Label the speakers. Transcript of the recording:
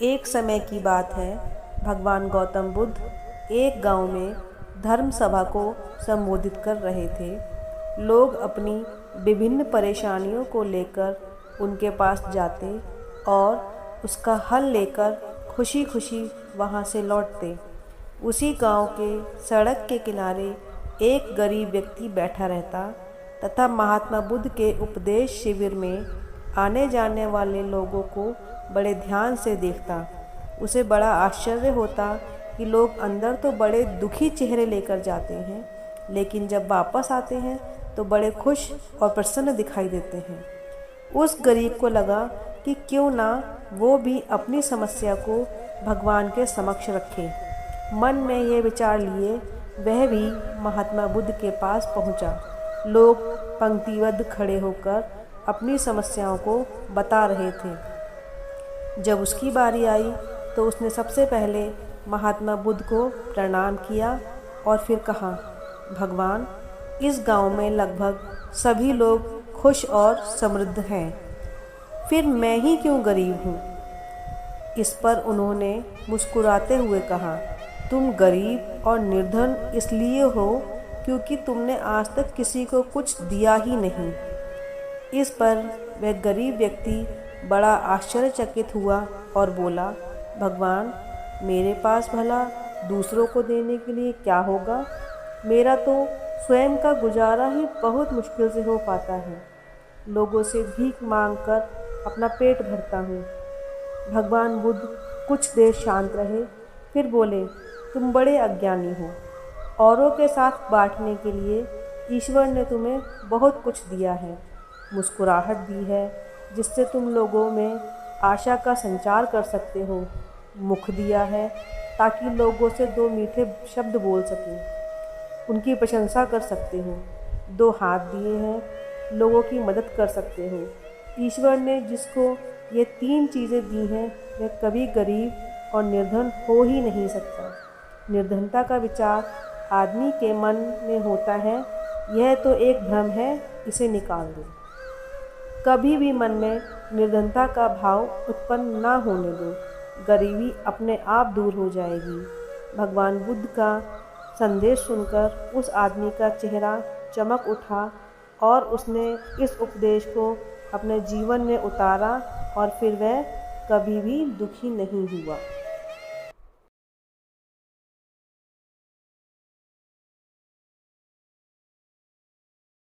Speaker 1: एक समय की बात है, भगवान गौतम बुद्ध एक गांव में धर्म सभा को संबोधित कर रहे थे। लोग अपनी विभिन्न परेशानियों को लेकर उनके पास जाते और उसका हल लेकर खुशी खुशी वहां से लौटते। उसी गांव के सड़क के किनारे एक गरीब व्यक्ति बैठा रहता तथा महात्मा बुद्ध के उपदेश शिविर में आने जाने वाले लोगों को बड़े ध्यान से देखता। उसे बड़ा आश्चर्य होता कि लोग अंदर तो बड़े दुखी चेहरे लेकर जाते हैं, लेकिन जब वापस आते हैं तो बड़े खुश और प्रसन्न दिखाई देते हैं। उस गरीब को लगा कि क्यों ना वो भी अपनी समस्या को भगवान के समक्ष रखे। मन में ये विचार लिए वह भी महात्मा बुद्ध के पास पहुंचा। लोग पंक्तिबद्ध खड़े होकर अपनी समस्याओं को बता रहे थे। जब उसकी बारी आई तो उसने सबसे पहले महात्मा बुद्ध को प्रणाम किया और फिर कहा, भगवान, इस गांव में लगभग सभी लोग खुश और समृद्ध हैं, फिर मैं ही क्यों गरीब हूँ। इस पर उन्होंने मुस्कुराते हुए कहा, तुम गरीब और निर्धन इसलिए हो क्योंकि तुमने आज तक किसी को कुछ दिया ही नहीं। इस पर वह गरीब व्यक्ति बड़ा आश्चर्यचकित हुआ और बोला, भगवान, मेरे पास भला दूसरों को देने के लिए क्या होगा। मेरा तो स्वयं का गुजारा ही बहुत मुश्किल से हो पाता है। लोगों से भीख मांगकर अपना पेट भरता हूँ। भगवान बुद्ध कुछ देर शांत रहे, फिर बोले, तुम बड़े अज्ञानी हो। औरों के साथ बांटने के लिए ईश्वर ने तुम्हें बहुत कुछ दिया है। मुस्कुराहट दी है जिससे तुम लोगों में आशा का संचार कर सकते हो। मुख दिया है ताकि लोगों से दो मीठे शब्द बोल सकें, उनकी प्रशंसा कर सकते हो। दो हाथ दिए हैं, लोगों की मदद कर सकते हो। ईश्वर ने जिसको ये तीन चीज़ें दी हैं वह कभी गरीब और निर्धन हो ही नहीं सकता। निर्धनता का विचार आदमी के मन में होता है, यह तो एक भ्रम है, इसे निकाल दो। कभी भी मन में निर्धनता का भाव उत्पन्न ना होने दो, गरीबी अपने आप दूर हो जाएगी। भगवान बुद्ध का संदेश सुनकर उस आदमी का चेहरा चमक उठा और उसने इस उपदेश को अपने जीवन में उतारा और फिर वह कभी भी दुखी नहीं हुआ।